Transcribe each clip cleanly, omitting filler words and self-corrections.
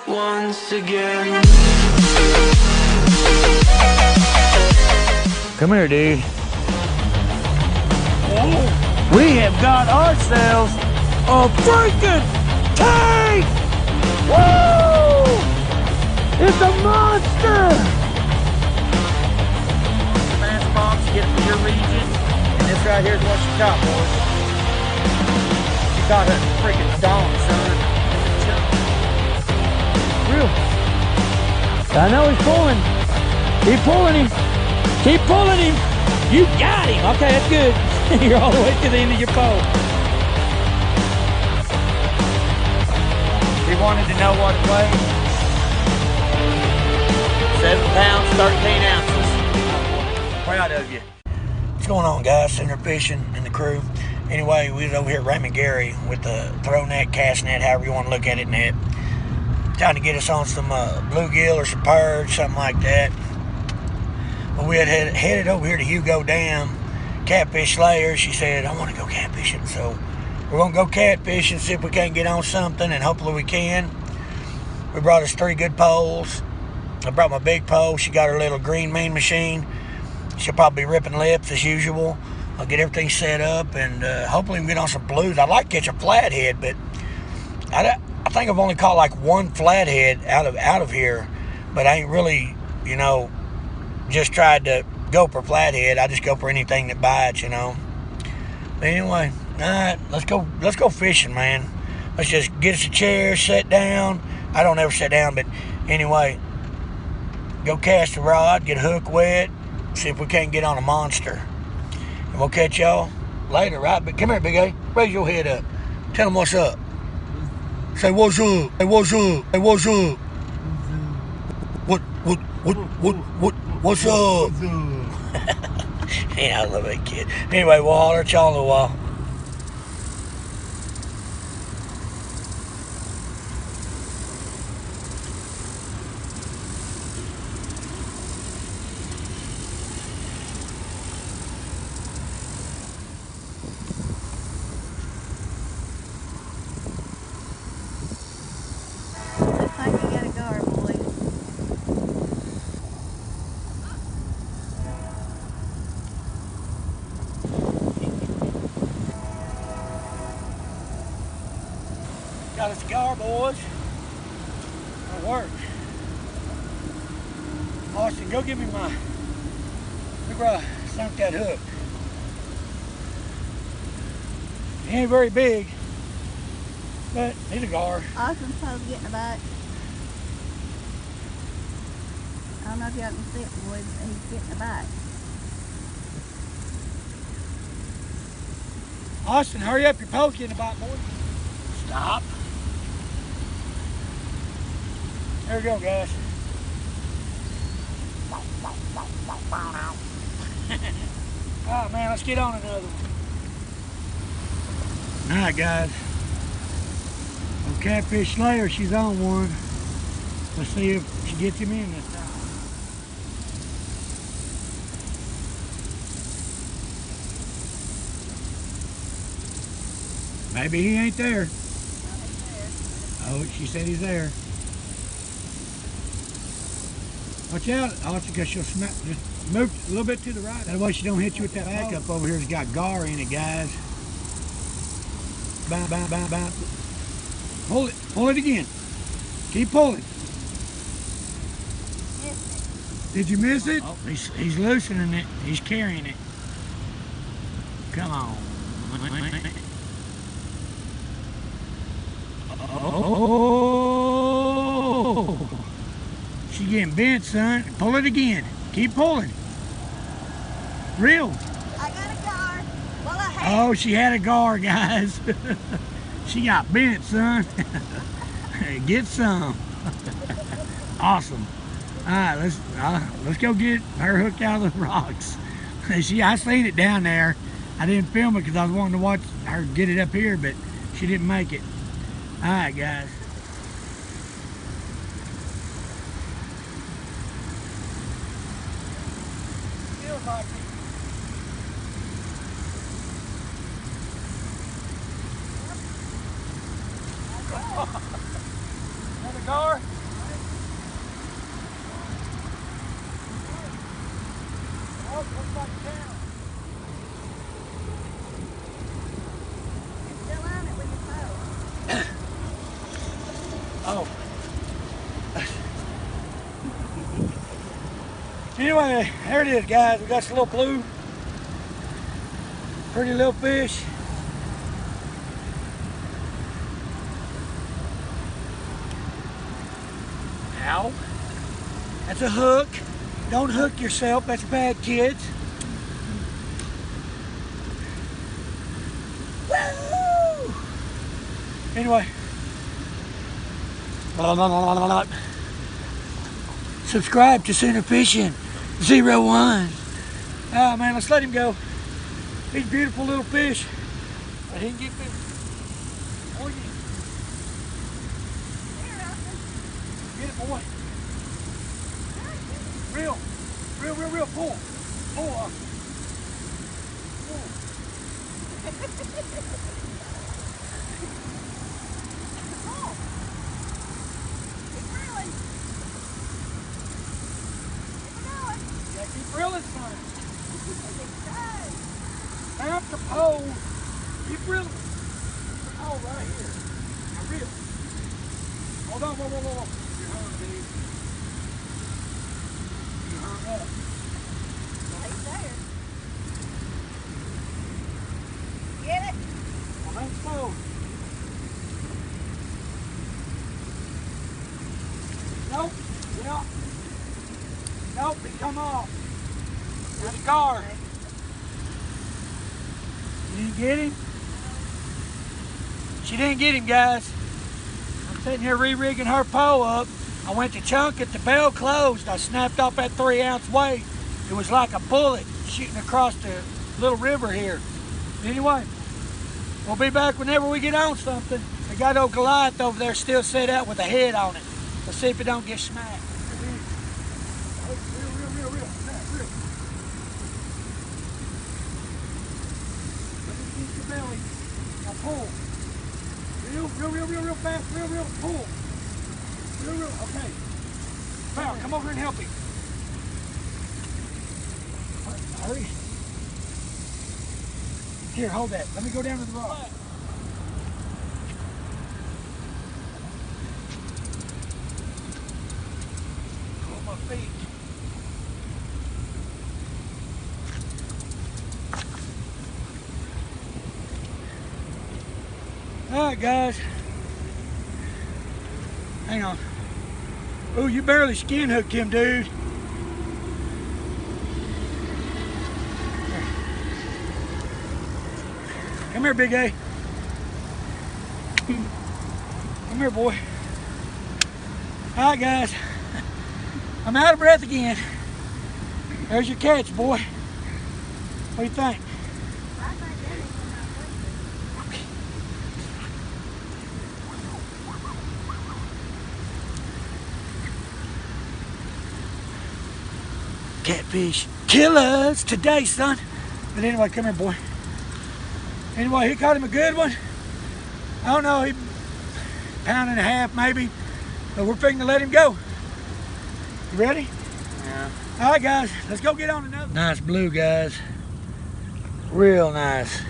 once again. Come here, dude. We have got ourselves a freaking tank! Woo! It's a monster! Mass box, get it from your region. And this right here is what she caught, boys. She caught a freaking dong, son. Real. I know he's pulling. Keep pulling him. Keep pulling him. You got him. Okay, that's good. You're all the way to the end of your pole. He wanted to know what it weighed. 7 pounds, 13 ounces. Proud of you. What's going on, guys? Center Fishing and the crew. Anyway, we was over here at Raymond Gary with the throw net, cast net, however you want to look at it, net. Trying to get us on some bluegill or some perch, something like that. But we had headed over here to Hugo Dam, catfish layer. She said, I want to go catfishing. So we're going to go catfishing, see if we can't get on something, and hopefully we can. We brought us 3 good poles. I brought my big pole. She got her little green mean machine. She'll probably be ripping lips as usual. I'll get everything set up, and hopefully we can get on some blues. I'd like to catch a flathead, but I think I've only caught like 1 flathead out of here, but I ain't really, you know, just tried to go for flathead. I just go for anything that bites, you know. But anyway, all right, let's go fishing, man. Let's just get us a chair, sit down. I don't ever sit down, but anyway, go cast a rod, get a hook wet, see if we can't get on a monster. And we'll catch y'all later, right? But come here, Big A. Raise your head up. Tell them what's up. Say what's up. Hey, what's up. Hey, what's up. What's up? Yeah, I love that kid. Anyway, we'll holler at y'all in a while. Got a cigar, boys. It'll work. Austin, go give me my. Look where I sunk that hook. He ain't very big, but he's a gar. Austin's supposed to get in the back. I don't know if y'all can see it, boys, but he's getting in the back. Austin, hurry up, your pole's getting in the back, boy. Stop. There we go, guys. Alright, man, let's get on another one. Alright, guys. Well, Catfish Slayer, she's on one. Let's see if she gets him in this time. Maybe he ain't there. Oh, she said he's there. Watch out, Austin, because she'll smack. Just move a little bit to the right. That way she don't hit you with that backup over here. It's got gar in it, guys. Bow, bow, bow, bow. Pull it. Pull it again. Keep pulling. Did you miss it? Oh, he's loosening it. He's carrying it. Come on. Oh. She getting bent, son. Pull it again. Keep pulling. Reel. I got a gar. Well, I had. Oh, she had a gar, guys. She got bent, son. Get some. Awesome. All right, let's go get her hooked out of the rocks. I seen it down there. I didn't film it because I was wanting to watch her get it up here, but she didn't make it. All right, guys. Another gar? Oh, looks like a cow. You're still on it with your Oh. Anyway, there it is, guys. We got some little blue, pretty little fish. Ow. That's a hook. Don't hook yourself. That's bad, kids. Woo! Anyway. Subscribe to CatFishing 01. Ah, man, let's let him go. He's a beautiful little fish. But he can get big. Oh, yeah. Get it, boy. Reel. Pull. Pull up. Pull. Yeah, keep reeling, son. Tap the pole. Keep reeling. Oh, right here. Now reel. Hold on, whoa. You're hung, dude. You're hung up. He's there. Get it? Well, that's slow. Nope. Yeah. Nope, it come off. There's a guard. You didn't get him? She didn't get him, guys. I'm sitting here re-rigging her pole up. I went to chunk it, the bell closed. I snapped off that 3-ounce weight. It was like a bullet shooting across the little river here. Anyway, we'll be back whenever we get on something. We got old Goliath over there still set out with a head on it. Let's see if it don't get smacked. Real. Real. Let me keep your belly. Now pull. Real fast. Real. Pull. Real. Okay. Val, come over and help him. Hurry. Here, hold that. Let me go down to the rock. Pull my feet. All right, guys. Hang on. Oh, you barely skin hooked him, dude. Come here, Big A. Come here, boy. All right, guys. I'm out of breath again. There's your catch, boy. What do you think? Catfish killers today, son. But anyway, come here, boy. Anyway, he caught him a good one. I don't know, he pound and a half maybe, but we're fixing to let him go. You ready? Yeah. All right, guys, let's go get on another. Nice blue, guys. Real nice.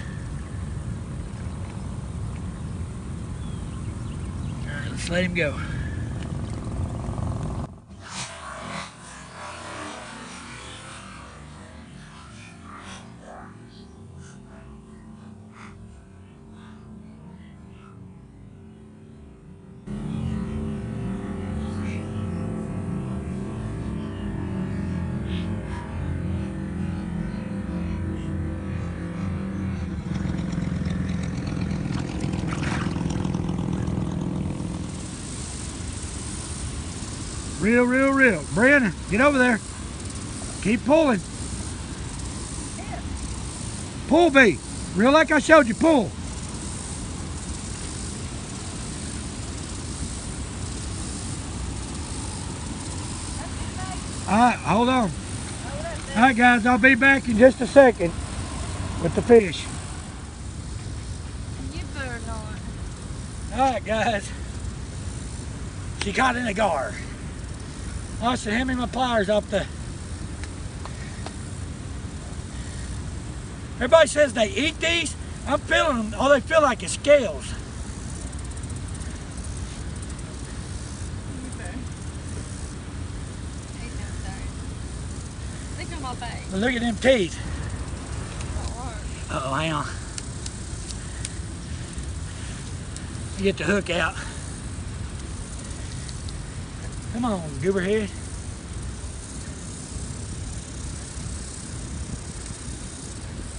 All right, let's let him go. Real. Brandon, get over there. Keep pulling. Pull, B. Real like I showed you, pull. All right, hold on. All right, guys, I'll be back in just a second with the fish. You better not. All right, guys. She caught in a gar. I said, hand me my pliers off the... Everybody says they eat these. I'm feeling them. All they feel like is scales. But look at them teeth. Uh-oh, hang on. Get the hook out. Come on, gooberhead.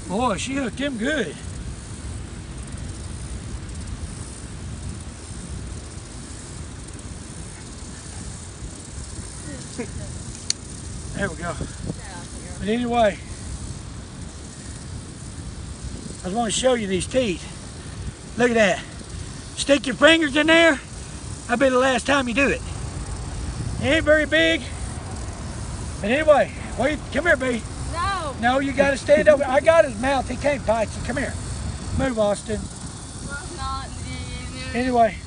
Boy, she hooked him good. There we go. But anyway, I just want to show you these teeth. Look at that. Stick your fingers in there. That'll be the last time you do it. It ain't very big. But anyway, wait, come here, B. No. No, you got to stand over. I got his mouth. He can't bite you. Come here. Move, Austin. Anyway,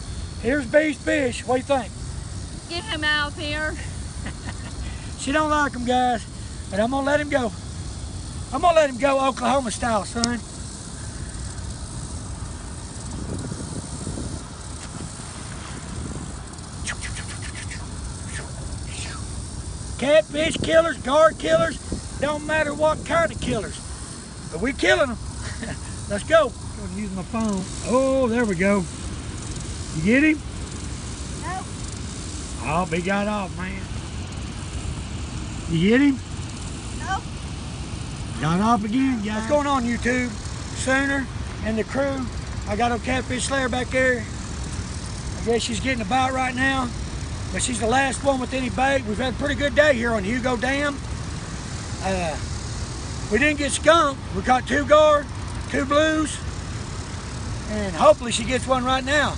here's B's fish. What do you think? Get him out here. She don't like him, guys. But I'm going to let him go. I'm going to let him go Oklahoma style, son. Catfish killers, guard killers, don't matter what kind of killers. But we killing them. Let's go. I'm going to use my phone. Oh, there we go. You get him? No. Oh, he got off, man. You get him? No. Got off again. Yeah. What's going on, YouTube? Sooner and the crew. I got a catfish slayer back there. I guess she's getting a bite right now. But she's the last one with any bait. We've had a pretty good day here on Hugo Dam. We didn't get skunked. We caught 2 guard, 2 blues, and hopefully she gets one right now.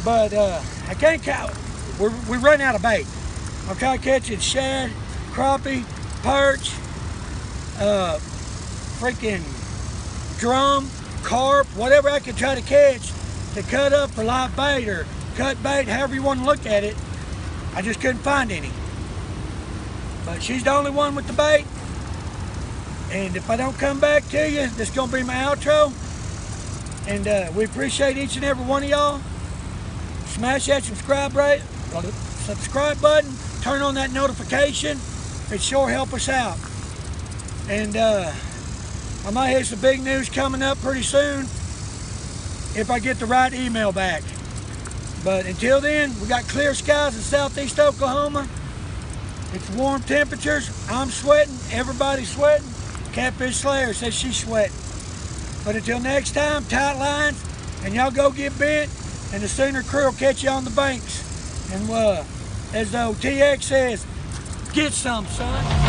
But I can't count. We run out of bait. I'm trying to catch it shad, crappie, perch, freaking drum, carp, whatever I can try to catch to cut up for live bait or cut bait, however you want to look at it. I just couldn't find any. But she's the only one with the bait. And if I don't come back to you, this is going to be my outro. And we appreciate each and every one of y'all. Smash that subscribe button. Turn on that notification. It sure help us out. And I might have some big news coming up pretty soon if I get the right email back. But until then, we got clear skies in southeast Oklahoma. It's warm temperatures. I'm sweating. Everybody's sweating. Catfish Slayer says she's sweating. But until next time, tight lines, and y'all go get bent, and the Sooner crew will catch you on the banks. And as though TX says, get some, son.